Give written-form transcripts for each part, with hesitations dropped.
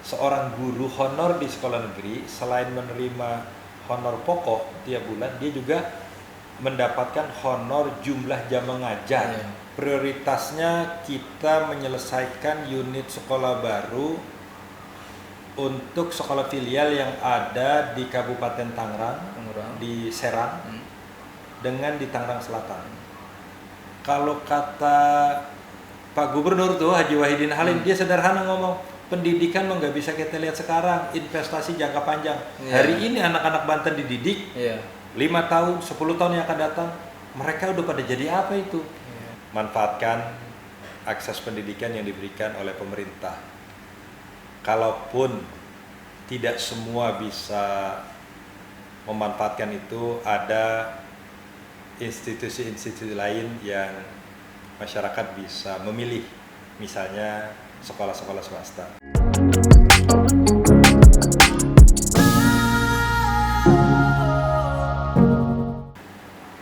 seorang guru honor di sekolah negeri selain menerima honor pokok tiap bulan, dia juga mendapatkan honor jumlah jam mengajar. Prioritasnya kita menyelesaikan unit sekolah baru untuk sekolah filial yang ada di Kabupaten Tangerang, di Serang, dengan di Tangerang Selatan. Kalau kata Pak Gubernur tuh Haji Wahidin Halim, dia sederhana ngomong, pendidikan mah nggak bisa kita lihat sekarang, investasi jangka panjang. Hari ini anak-anak Banten dididik, 5 tahun, 10 tahun yang akan datang, mereka udah pada jadi apa itu? Manfaatkan akses pendidikan yang diberikan oleh pemerintah. Kalaupun tidak semua bisa memanfaatkan itu, ada institusi-institusi lain yang masyarakat bisa memilih, misalnya sekolah-sekolah swasta.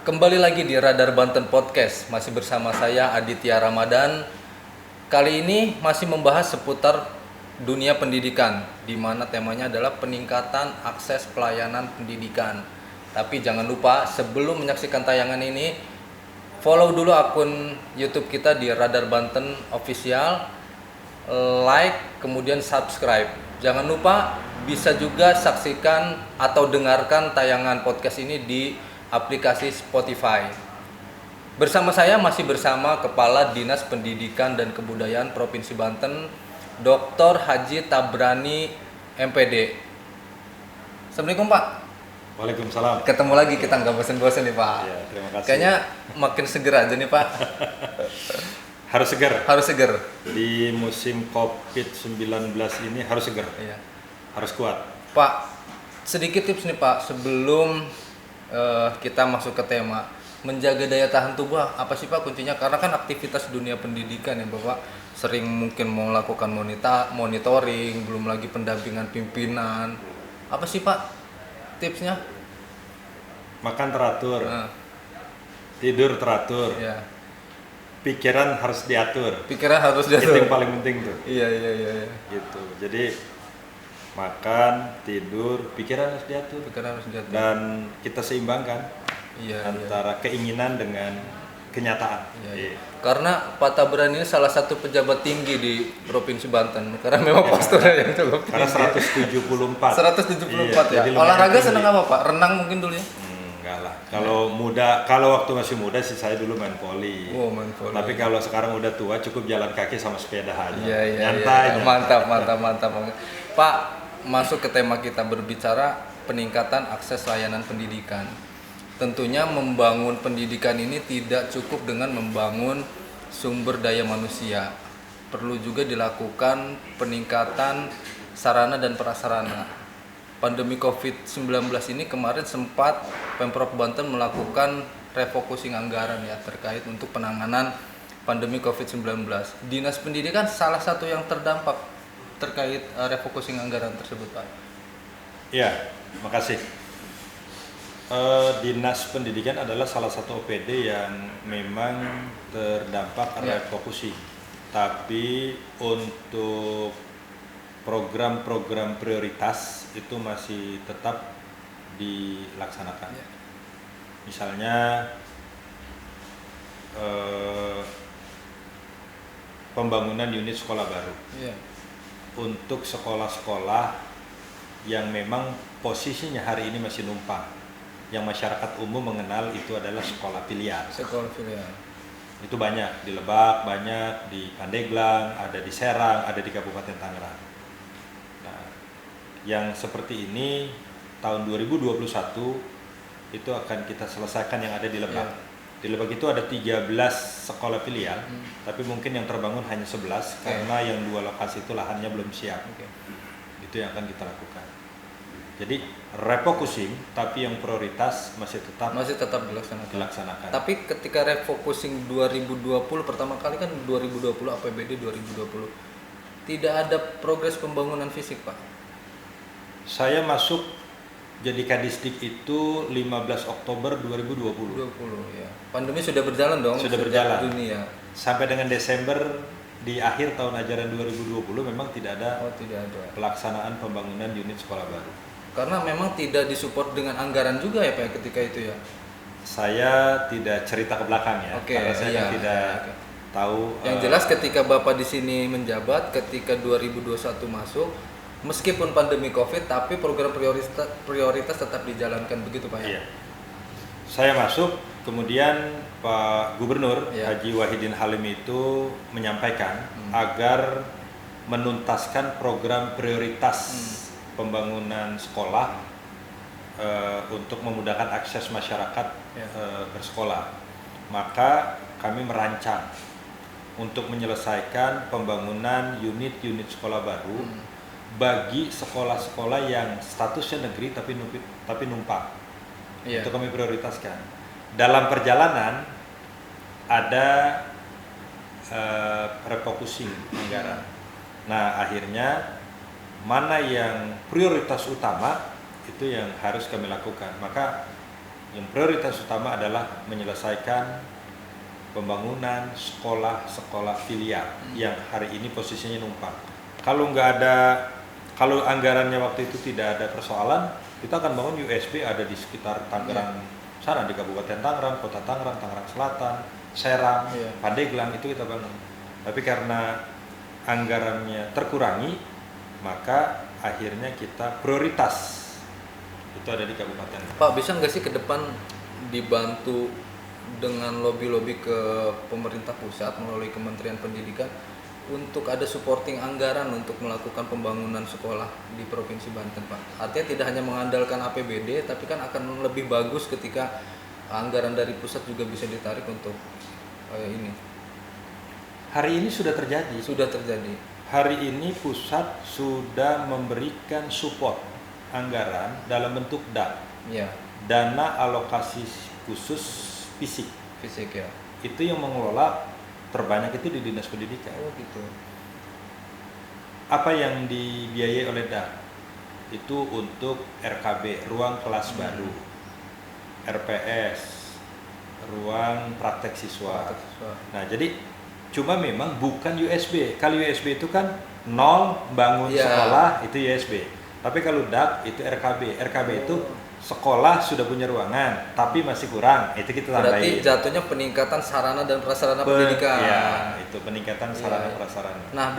Kembali lagi di Radar Banten Podcast, masih bersama saya Aditya Ramadan. Kali ini masih membahas seputar dunia pendidikan, di mana temanya adalah peningkatan akses pelayanan pendidikan. Tapi jangan lupa sebelum menyaksikan tayangan ini, follow dulu akun YouTube kita di Radar Banten Official, like, kemudian subscribe. Jangan lupa bisa juga saksikan atau dengarkan tayangan podcast ini di aplikasi Spotify. Bersama saya masih bersama Kepala Dinas Pendidikan dan Kebudayaan Provinsi Banten, Dr. Haji Tabrani MPD. Assalamualaikum Pak. Waalaikumsalam. Ketemu lagi, kita nggak bosan-bosan nih Pak. Ya, terima kasih. Kayaknya makin seger aja nih Pak. Harus seger. Harus seger. Di musim COVID-19 ini harus seger. Iya. Harus kuat. Pak, sedikit tips nih Pak sebelum kita masuk ke tema menjaga daya tahan tubuh, apa sih Pak kuncinya? Karena kan aktivitas dunia pendidikan ya Bapak sering mungkin melakukan monitoring, belum lagi pendampingan pimpinan. Apa sih Pak tipsnya? Makan teratur, tidur teratur, pikiran harus diatur. Pikiran harus Itu diatur. yang paling penting tuh. Iya. Gitu. Jadi makan, tidur, pikiran harus diatur. Pikiran harus diatur. Dan kita seimbangkan antara keinginan dengan kenyataan. Iya. Karena Pak Tabrani ini salah satu pejabat tinggi di Provinsi Banten. Karena memang posturnya yang cukup tinggi. Karena 174. 174 ya. Olahraga senang apa Pak? Renang mungkin dulu ya? Enggak lah. Kalau waktu masih muda sih saya dulu main voli. Oh, main voli. Tapi kalau sekarang udah tua cukup jalan kaki sama sepeda aja. Iya. Nyantai. Mantap. Pak, masuk ke tema kita berbicara peningkatan akses layanan pendidikan. Tentunya membangun pendidikan ini tidak cukup dengan membangun sumber daya manusia. Perlu juga dilakukan peningkatan sarana dan prasarana. Pandemi COVID-19 ini kemarin sempat Pemprov Banten melakukan refocusing anggaran ya terkait untuk penanganan pandemi COVID-19. Dinas Pendidikan salah satu yang terdampak terkait refocusing anggaran tersebut Pak. Iya, makasih. Dinas Pendidikan adalah salah satu OPD yang memang terdampak refocusing. Tapi untuk program-program prioritas itu masih tetap dilaksanakan. Misalnya pembangunan unit sekolah baru. Untuk sekolah-sekolah yang memang posisinya hari ini masih numpang, yang masyarakat umum mengenal itu adalah sekolah filial. Sekolah filial. Itu banyak di Lebak, banyak di Pandeglang, ada di Serang, ada di Kabupaten Tangerang. Nah, yang seperti ini tahun 2021 itu akan kita selesaikan yang ada di Lebak. Di Lebak itu ada 13 sekolah filial, tapi mungkin yang terbangun hanya 11 karena yang 2 lokasi itu lahannya belum siap. Itu yang akan kita lakukan. Jadi refocusing, tapi yang prioritas masih tetap dilaksanakan. Tapi ketika refocusing 2020 pertama kali kan 2020 APBD 2020 tidak ada progres pembangunan fisik Pak. Saya masuk jadi Kadisdik itu 15 Oktober 2020. Ya. Pandemi sudah berjalan dong. Sudah berjalan. Dunia. Sampai dengan Desember di akhir tahun ajaran 2020 memang tidak ada tidak ada. pelaksanaan pembangunan unit sekolah baru. Karena memang tidak disupport dengan anggaran juga ya Pak ya, ketika itu ya. Saya tidak cerita ke belakang ya, karena saya tidak tahu. Yang jelas ketika Bapak di sini menjabat, ketika 2021 masuk, meskipun pandemi Covid, tapi program prioritas tetap dijalankan begitu Pak ya. Iya. Saya masuk, kemudian Pak Gubernur Haji Wahidin Halim itu menyampaikan agar menuntaskan program prioritas pembangunan sekolah untuk memudahkan akses masyarakat bersekolah. Maka kami merancang untuk menyelesaikan pembangunan unit-unit sekolah baru bagi sekolah-sekolah yang statusnya negeri tapi numpang. Itu kami prioritaskan. Dalam perjalanan ada refocusing anggaran. Nah, akhirnya mana yang prioritas utama itu yang harus kami lakukan. Maka yang prioritas utama adalah menyelesaikan pembangunan sekolah-sekolah filial yang hari ini posisinya numpang. Kalau anggarannya waktu itu tidak ada persoalan, kita akan bangun USB ada di sekitar Tangerang sana, di Kabupaten Tangerang, Kota Tangerang, Tangerang Selatan, Serang, Pandeglang, itu kita bangun. Tapi karena anggarannya terkurangi, maka akhirnya kita prioritas itu ada di kabupaten. Pak, bisa nggak sih ke depan dibantu dengan lobby-lobby ke pemerintah pusat melalui Kementerian Pendidikan untuk ada supporting anggaran untuk melakukan pembangunan sekolah di Provinsi Banten, Pak? Artinya tidak hanya mengandalkan APBD, tapi kan akan lebih bagus ketika anggaran dari pusat juga bisa ditarik untuk ini. Hari ini sudah terjadi. Sudah terjadi. Hari ini pusat sudah memberikan support anggaran dalam bentuk DAP, dana alokasi khusus fisik ya. Itu yang mengelola terbanyak itu di Dinas Pendidikan. Oh gitu. Apa yang dibiayai oleh DAP itu untuk RKB, ruang kelas baru, RPS, ruang praktek siswa. Nah, jadi cuma memang bukan USB. Kalau USB itu kan nol bangun sekolah itu USB. Tapi kalau DAP itu RKB. RKB itu sekolah sudah punya ruangan tapi masih kurang. Itu kita tambahin. Berarti jatuhnya peningkatan sarana dan prasarana pendidikan. Ya, itu peningkatan sarana prasarana. Nah,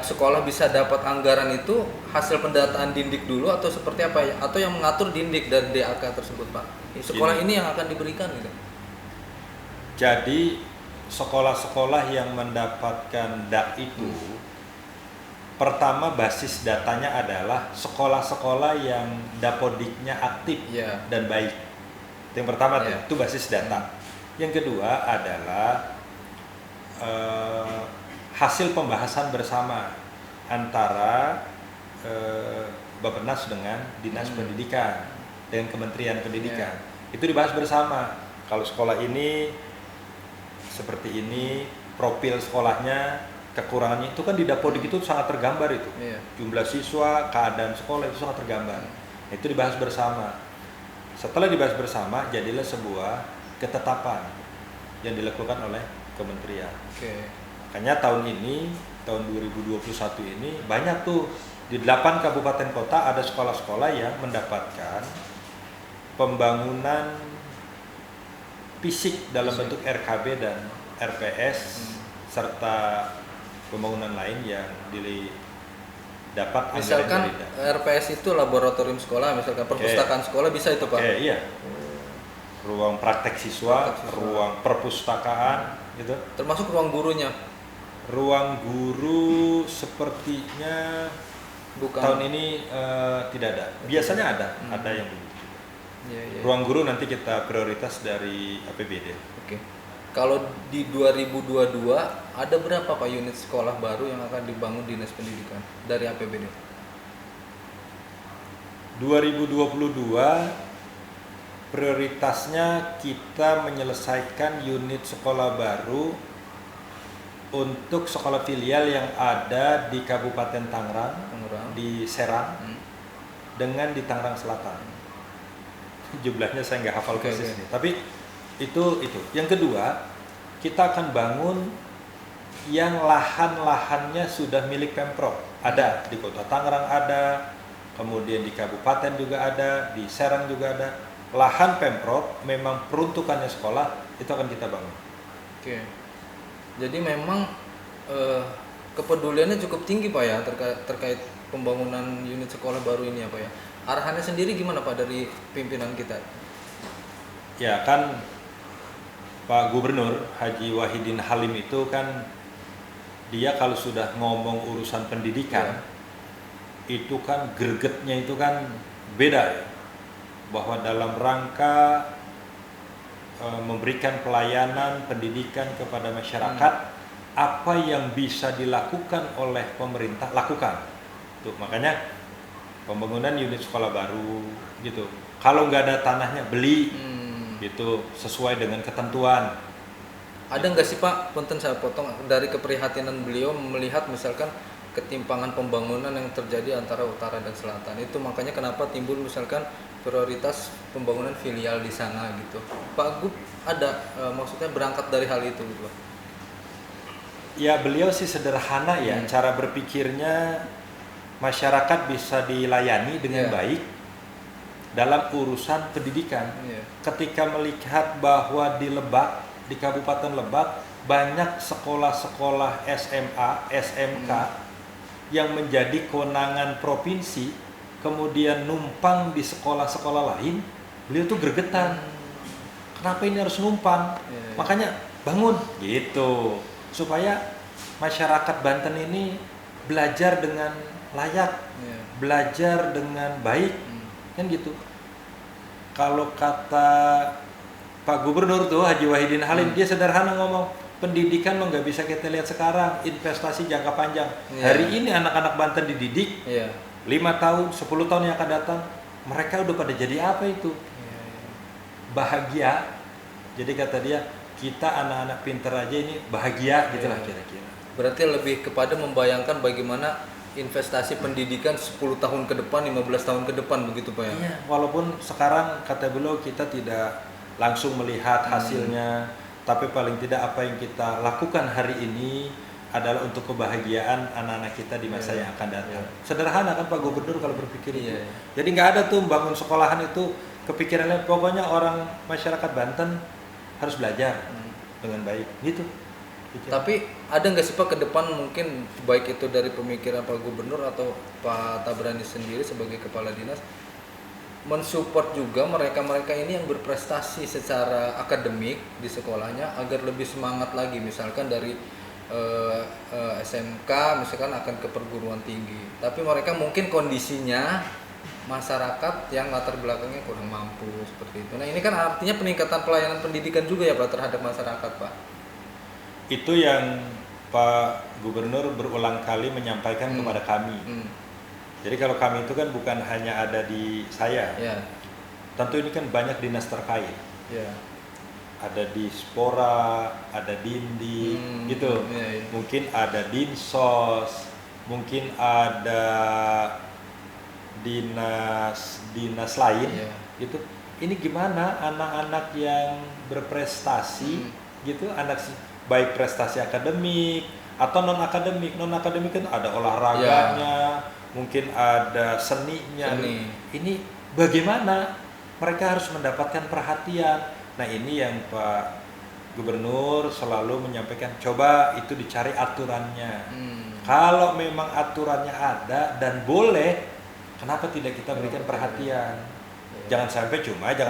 sekolah bisa dapat anggaran itu hasil pendataan Dindik dulu atau seperti apa ya? Atau yang mengatur Dindik dan DAK tersebut, Pak? Sekolah ini yang akan diberikan gitu. Jadi sekolah-sekolah yang mendapatkan DAK itu pertama basis datanya adalah sekolah-sekolah yang dapodiknya aktif dan baik. Yang pertama itu basis data. Yang kedua adalah hasil pembahasan bersama antara Bappenas dengan Dinas Pendidikan, dengan Kementerian Pendidikan. Itu dibahas bersama. Kalau sekolah ini seperti ini, profil sekolahnya, kekurangannya itu kan di Dapodik itu sangat tergambar itu. Jumlah siswa, keadaan sekolah itu sangat tergambar. Itu dibahas bersama. Setelah dibahas bersama, jadilah sebuah ketetapan yang dilakukan oleh kementerian. Makanya tahun ini, tahun 2021 ini banyak tuh di 8 kabupaten kota ada sekolah-sekolah yang mendapatkan pembangunan fisik dalam bentuk RKB dan RPS serta pembangunan lain yang dapat misalkan RPS itu laboratorium sekolah, misalkan perpustakaan sekolah bisa itu Pak? Iya. Ruang praktek siswa, ruang perpustakaan gitu. Termasuk ruang gurunya? Ruang guru sepertinya tahun ini tidak ada. Biasanya ada yang begitu. Ruang guru nanti kita prioritas dari APBD. Kalau di 2022 ada berapa Pak unit sekolah baru yang akan dibangun Dinas Pendidikan dari APBD? 2022 prioritasnya kita menyelesaikan unit sekolah baru untuk sekolah filial yang ada di Kabupaten Tangerang, di Serang, dengan di Tangerang Selatan. Jumlahnya saya nggak hafal persisnya, tapi itu. Yang kedua, kita akan bangun yang lahan-lahannya sudah milik Pemprov. Ada di Kota Tangerang ada, kemudian di kabupaten juga ada, di Serang juga ada. Lahan Pemprov memang peruntukannya sekolah, itu akan kita bangun. Oke. Jadi memang kepeduliannya cukup tinggi Pak ya terkait pembangunan unit sekolah baru ini ya Pak ya. Arahannya sendiri gimana Pak dari pimpinan kita? Ya kan Pak Gubernur Haji Wahidin Halim itu kan dia kalau sudah ngomong urusan pendidikan itu kan gregetnya itu kan beda ya. Bahwa dalam rangka memberikan pelayanan pendidikan kepada masyarakat, apa yang bisa dilakukan oleh pemerintah lakukan. Tuh makanya pembangunan unit sekolah baru gitu. Kalau nggak ada tanahnya beli gitu sesuai dengan ketentuan. Ada nggak sih Pak, punten saya potong, dari keprihatinan beliau melihat misalkan ketimpangan pembangunan yang terjadi antara utara dan selatan, itu makanya kenapa timbul misalkan prioritas pembangunan filial di sana gitu. Pak Gub ada maksudnya berangkat dari hal itu gitu Pak? Ya beliau sih sederhana ya, cara berpikirnya masyarakat bisa dilayani dengan baik dalam urusan pendidikan. Ketika melihat bahwa di Lebak, di Kabupaten Lebak banyak sekolah-sekolah SMA, SMK yang menjadi kewenangan provinsi, kemudian numpang di sekolah-sekolah lain, beliau tuh gregetan. Kenapa ini harus numpang? Makanya bangun gitu, supaya masyarakat Banten ini belajar dengan layak, belajar dengan baik, kan gitu. Kalau kata Pak Gubernur tuh Haji Wahidin Halim, dia sederhana ngomong, pendidikan mah nggak bisa kita lihat sekarang, investasi jangka panjang. Hari ini anak-anak Banten dididik, 5 tahun, 10 tahun yang akan datang, mereka udah pada jadi apa itu? Bahagia. Jadi kata dia, kita anak-anak pinter aja ini bahagia gitulah kira-kira. Berarti lebih kepada membayangkan bagaimana investasi pendidikan 10 tahun ke depan, 15 tahun ke depan begitu Pak ya? Iya, walaupun sekarang kata beliau kita tidak langsung melihat hasilnya, tapi paling tidak apa yang kita lakukan hari ini adalah untuk kebahagiaan anak-anak kita di masa yang akan datang. Sederhana kan Pak Gubernur kalau berpikir itu. Jadi nggak ada tuh bangun sekolahan itu kepikirannya, pokoknya orang masyarakat Banten harus belajar dengan baik gitu. Tapi ada nggak sih Pak ke depan mungkin baik itu dari pemikiran Pak Gubernur atau Pak Tabrani sendiri sebagai kepala dinas mensupport juga mereka-mereka ini yang berprestasi secara akademik di sekolahnya agar lebih semangat lagi, misalkan dari SMK misalkan akan ke perguruan tinggi, tapi mereka mungkin kondisinya masyarakat yang latar belakangnya kurang mampu seperti itu. Nah ini kan artinya peningkatan pelayanan pendidikan juga ya Pak terhadap masyarakat Pak. Itu yang Pak Gubernur berulang kali menyampaikan kepada kami. Jadi kalau kami itu kan bukan hanya ada di saya, tentu ini kan banyak dinas terkait. Ada di Spora, ada Dindi, gitu. Mungkin ada Dinsos, mungkin ada dinas lain, gitu. Ini gimana anak-anak yang berprestasi, gitu, anak baik prestasi akademik atau non akademik. Non akademik kan ada olahraganya, mungkin ada seninya. Ini bagaimana mereka harus mendapatkan perhatian. Nah ini yang Pak Gubernur selalu menyampaikan, coba itu dicari aturannya. Kalau memang aturannya ada dan boleh, kenapa tidak kita berikan perhatian? Jangan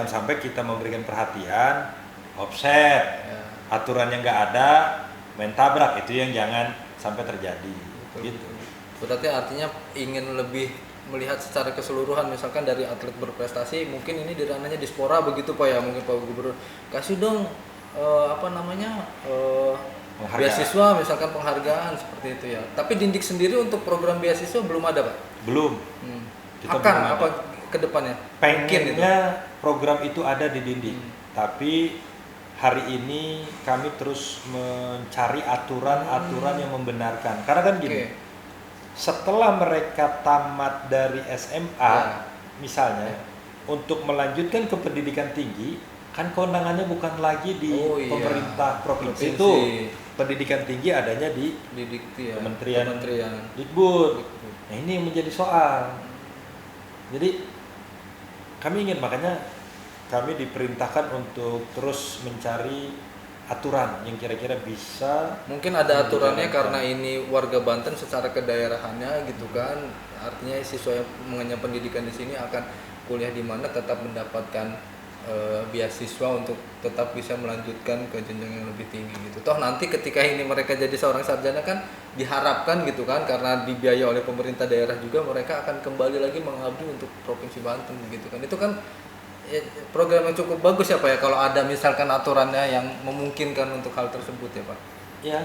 sampai kita memberikan perhatian, offset, aturannya nggak ada, main tabrak, itu yang jangan sampai terjadi. Gitu. Berarti artinya ingin lebih melihat secara keseluruhan, misalkan dari atlet berprestasi, mungkin ini di ranahnya di Spora begitu Pak ya, mungkin Pak Gubernur kasih dong beasiswa, misalkan penghargaan seperti itu ya. Tapi Dindik sendiri untuk program beasiswa belum ada Pak? Belum. Akan apa ke depannya? Pengennya program itu ada di Dindik, tapi hari ini kami terus mencari aturan-aturan yang membenarkan. Karena kan gini, setelah mereka tamat dari SMA, misalnya, untuk melanjutkan ke pendidikan tinggi, kan kewenangannya bukan lagi di pemerintah provinsi itu, pendidikan tinggi adanya di Didikti ya. Kementerian Kementerian. Dikbud. Nah, ini yang menjadi soal. Jadi kami ingin, makanya kami diperintahkan untuk terus mencari aturan yang kira-kira bisa. Mungkin ada aturannya karena ini warga Banten secara kedaerahannya gitu kan. Artinya siswa yang mengenyam pendidikan di sini akan kuliah di mana tetap mendapatkan beasiswa untuk tetap bisa melanjutkan ke jenjang yang lebih tinggi gitu. Toh nanti ketika ini mereka jadi seorang sarjana kan diharapkan gitu kan, karena dibiayai oleh pemerintah daerah juga, mereka akan kembali lagi mengabdi untuk Provinsi Banten gitu kan. Itu kan ya, program yang cukup bagus ya Pak ya, kalau ada misalkan aturannya yang memungkinkan untuk hal tersebut ya Pak. Ya,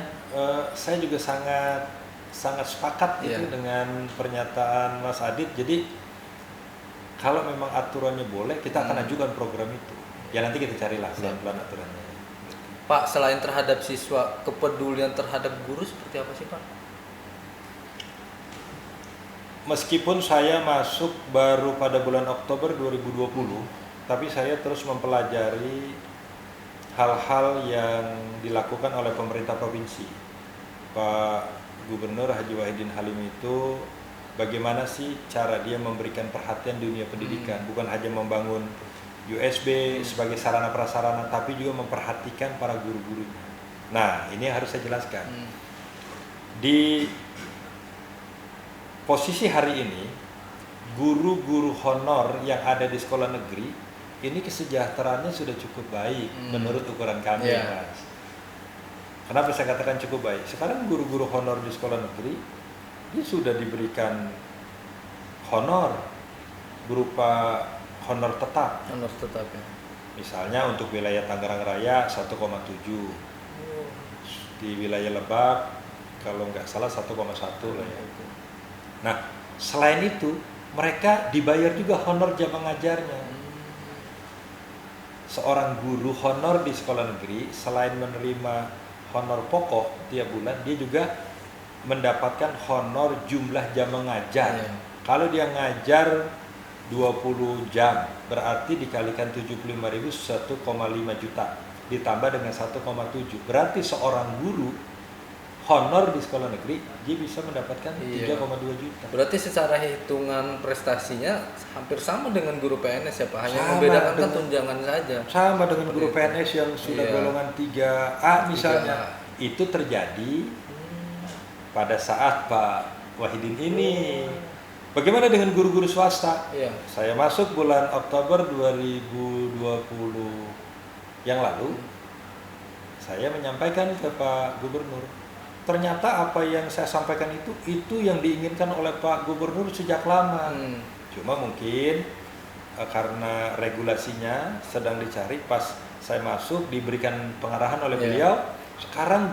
saya juga sangat sepakat itu dengan pernyataan Mas Adit. Jadi kalau memang aturannya boleh, kita akan ajukan program itu. Ya nanti kita carilah pelan-pelan aturannya. Pak, selain terhadap siswa, kepedulian terhadap guru seperti apa sih Pak? Meskipun saya masuk baru pada bulan Oktober 2020, tapi saya terus mempelajari hal-hal yang dilakukan oleh pemerintah provinsi. Pak Gubernur Haji Wahidin Halim itu bagaimana sih cara dia memberikan perhatian di dunia pendidikan, bukan hanya membangun USB sebagai sarana prasarana, tapi juga memperhatikan para guru-gurunya. Nah, ini yang harus saya jelaskan. Di posisi hari ini, guru-guru honor yang ada di sekolah negeri ini kesejahteraannya sudah cukup baik menurut ukuran kami, Mas. Kenapa saya katakan cukup baik? Sekarang guru-guru honor di sekolah negeri dia sudah diberikan honor berupa honor tetap. Honor tetap ya. Misalnya untuk wilayah Tangerang Raya 1,7. Di wilayah Lebak kalau nggak salah 1,1 lah ya. Nah, selain itu mereka dibayar juga honor jam mengajarnya. Seorang guru honor di sekolah negeri selain menerima honor pokok tiap bulan, dia juga mendapatkan honor jumlah jam mengajar. Kalau dia ngajar 20 jam, berarti dikalikan 75.000, 1,5 juta. Ditambah dengan 1,7. Berarti seorang guru honor di sekolah negeri, dia bisa mendapatkan 3,2 juta. Berarti secara hitungan prestasinya hampir sama dengan guru PNS ya Pak, hanya Sama membedakan dengan, tunjangan saja. Sama dengan guru PNS yang sudah golongan 3A misalnya. 3A. Itu terjadi pada saat Pak Wahidin ini. Bagaimana dengan guru-guru swasta? Saya masuk bulan Oktober 2020 yang lalu, saya menyampaikan ke Pak Gubernur, ternyata apa yang saya sampaikan itu yang diinginkan oleh Pak Gubernur sejak lama. Cuma mungkin karena regulasinya sedang dicari, pas saya masuk diberikan pengarahan oleh beliau. Sekarang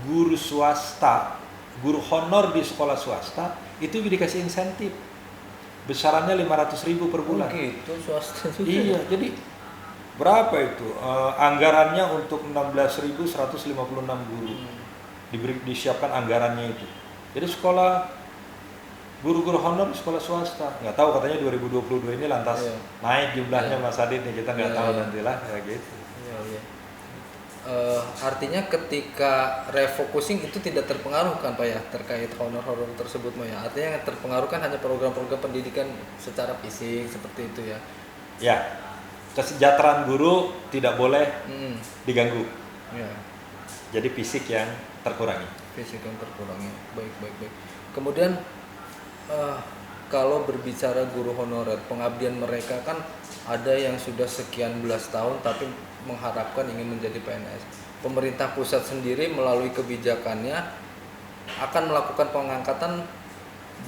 guru swasta, guru honor di sekolah swasta itu dikasih insentif besarannya 500.000 per bulan. Gitu, swasta juga. Iya, jadi berapa itu? Anggarannya untuk 16.156 guru. Disiapkan anggarannya itu. Jadi sekolah guru-guru honor di sekolah swasta. Nggak tahu, katanya 2022 ini lantas naik jumlahnya Mas Adit nih, kita nggak tahu nantilah ya gitu. Artinya ketika refocusing itu tidak terpengaruh kan Pak ya terkait honor-honor tersebut Pak ya. Artinya yang terpengaruh kan hanya program-program pendidikan secara fisik seperti itu ya. Ya. Kesejahteraan guru tidak boleh diganggu. Jadi fisik yang terkurangi. Baik. Kemudian kalau berbicara guru honorer, pengabdian mereka kan ada yang sudah sekian belas tahun tapi mengharapkan ingin menjadi PNS. Pemerintah pusat sendiri melalui kebijakannya akan melakukan pengangkatan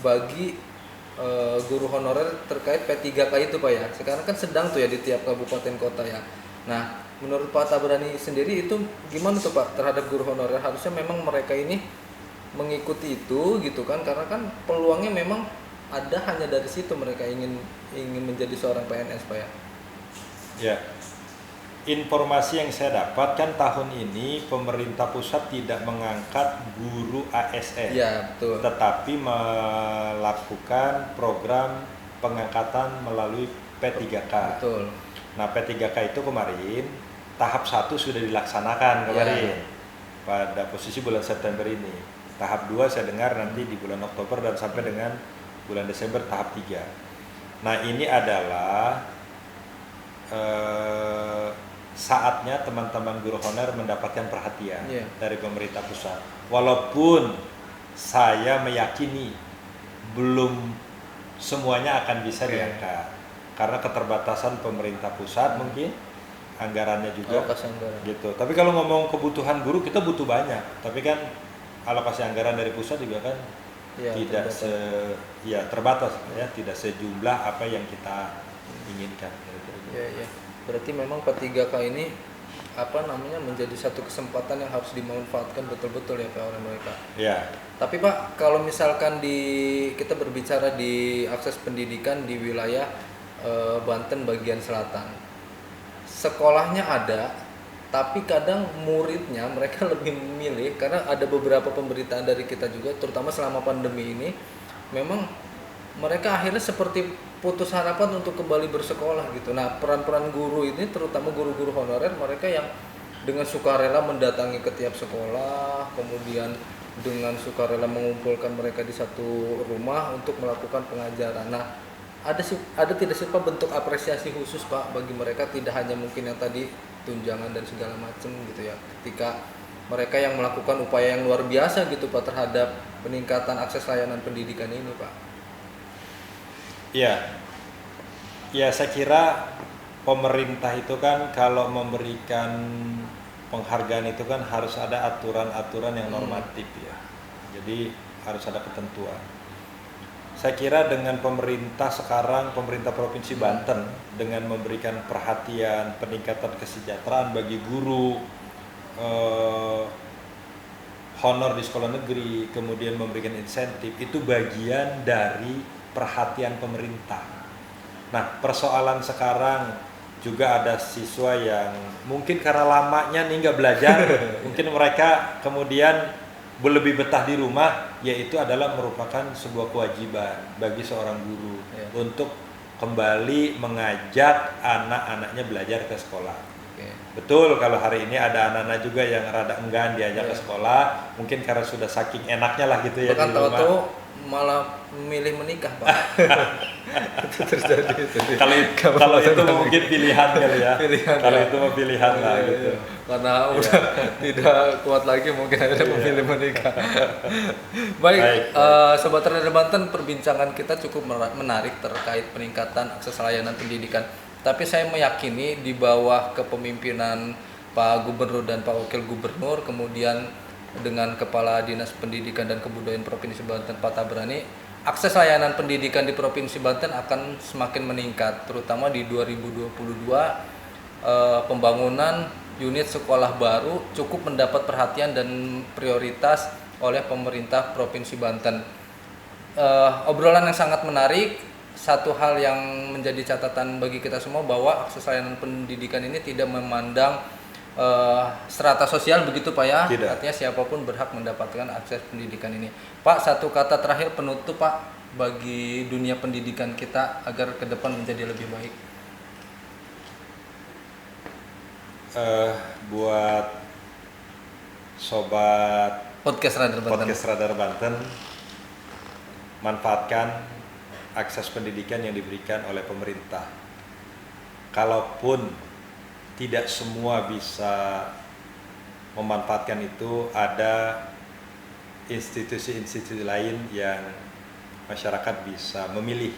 bagi guru honorer terkait P3K itu Pak ya. Sekarang kan sedang tuh ya di tiap kabupaten kota ya. Nah, menurut Pak Tabrani sendiri itu gimana tuh Pak terhadap guru honorer? Harusnya memang mereka ini mengikuti itu gitu kan, karena kan peluangnya memang ada, hanya dari situ mereka ingin menjadi seorang PNS Pak ya. Ya. Informasi yang saya dapatkan tahun ini pemerintah pusat tidak mengangkat guru ASN, betul. Tetapi melakukan program pengangkatan melalui P3K. Betul. Nah, P3K itu kemarin tahap 1 sudah dilaksanakan kemarin Ya. pada posisi bulan September ini. Tahap 2 saya dengar nanti di bulan Oktober dan sampai dengan bulan Desember tahap 3. Nah ini adalah saatnya teman-teman guru honorer mendapatkan perhatian dari pemerintah pusat. Walaupun saya meyakini belum semuanya akan bisa diangkat karena keterbatasan pemerintah pusat mungkin anggarannya juga gitu. Tapi kalau ngomong kebutuhan guru kita butuh banyak. Tapi kan alokasi anggaran dari pusat juga kan tidak terbatas ya, tidak sejumlah apa yang kita inginkan. Ya. Berarti memang P3K ini menjadi satu kesempatan yang harus dimanfaatkan betul-betul ya Pak oleh mereka. Ya. Tapi Pak, kalau misalkan kita berbicara di akses pendidikan di wilayah Banten bagian selatan. Sekolahnya ada, tapi kadang muridnya mereka lebih memilih karena ada beberapa pemberitaan dari kita juga, terutama selama pandemi ini, memang mereka akhirnya seperti putus harapan untuk kembali bersekolah gitu. Nah, peran-peran guru ini, terutama guru-guru honorer, mereka yang dengan sukarela mendatangi ke tiap sekolah, kemudian dengan sukarela mengumpulkan mereka di satu rumah untuk melakukan pengajaran. Nah, ada tidak sih Pak bentuk apresiasi khusus Pak bagi mereka, tidak hanya mungkin yang tadi tunjangan dan segala macam gitu ya, ketika mereka yang melakukan upaya yang luar biasa gitu Pak terhadap peningkatan akses layanan pendidikan ini Pak? Ya saya kira pemerintah itu kan kalau memberikan penghargaan itu kan harus ada aturan-aturan yang normatif ya, jadi harus ada ketentuan. Saya kira dengan pemerintah sekarang, pemerintah Provinsi Banten dengan memberikan perhatian, peningkatan kesejahteraan bagi guru, honor di sekolah negeri, kemudian memberikan insentif, itu bagian dari perhatian pemerintah. Nah, persoalan sekarang juga ada siswa yang mungkin karena lamanya nih nggak belajar, mungkin mereka kemudian lebih betah di rumah, yaitu adalah merupakan sebuah kewajiban bagi seorang guru untuk kembali mengajak anak-anaknya belajar ke sekolah. Betul kalau hari ini ada anak-anak juga yang rada enggan diajak ke sekolah, mungkin karena sudah saking enaknya lah gitu ya bahkan di rumah. Tahu-tahu malah memilih menikah Pak. Itu terjadi itu. Kalau itu mungkin pilihan kali ya. Kalau itu mau pilihan lah gitu. Karena udah tidak kuat lagi mungkin akhirnya memilih menikah. Baik. Sobat Radar Banten, perbincangan kita cukup menarik terkait peningkatan akses layanan pendidikan. Tapi saya meyakini di bawah kepemimpinan Pak Gubernur dan Pak Wakil Gubernur, kemudian dengan Kepala Dinas Pendidikan dan Kebudayaan Provinsi Banten Pak Tabrani, akses layanan pendidikan di Provinsi Banten akan semakin meningkat, terutama di 2022 pembangunan unit sekolah baru cukup mendapat perhatian dan prioritas oleh pemerintah Provinsi Banten. Obrolan yang sangat menarik. Satu hal yang menjadi catatan bagi kita semua bahwa akses layanan pendidikan ini tidak memandang strata sosial begitu Pak ya. Tidak. Artinya siapapun berhak mendapatkan akses pendidikan ini. Pak, satu kata terakhir penutup Pak bagi dunia pendidikan kita agar ke depan menjadi lebih baik. Buat sobat Podcast Radar Banten, manfaatkan akses pendidikan yang diberikan oleh pemerintah. Kalaupun tidak semua bisa memanfaatkan itu, ada institusi-institusi lain yang masyarakat bisa memilih,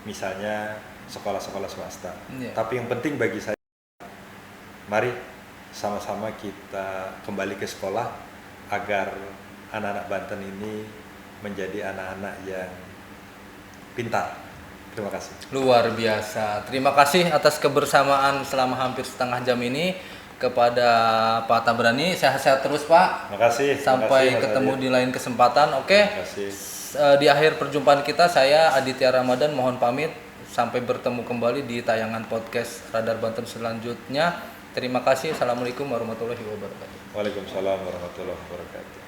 misalnya sekolah-sekolah swasta. Tapi yang penting bagi saya, mari sama-sama kita kembali ke sekolah agar anak-anak Banten ini menjadi anak-anak yang pintar. Terima kasih. Luar biasa. Terima kasih atas kebersamaan selama hampir setengah jam ini kepada Pak Tabrani. Sehat-sehat terus Pak. Terima kasih. Sampai ketemu di lain kesempatan. Oke. Terima kasih. Di akhir perjumpaan kita, saya Aditya Ramadan mohon pamit. Sampai bertemu kembali di tayangan podcast Radar Banten selanjutnya. Terima kasih. Assalamualaikum warahmatullahi wabarakatuh. Waalaikumsalam warahmatullahi wabarakatuh.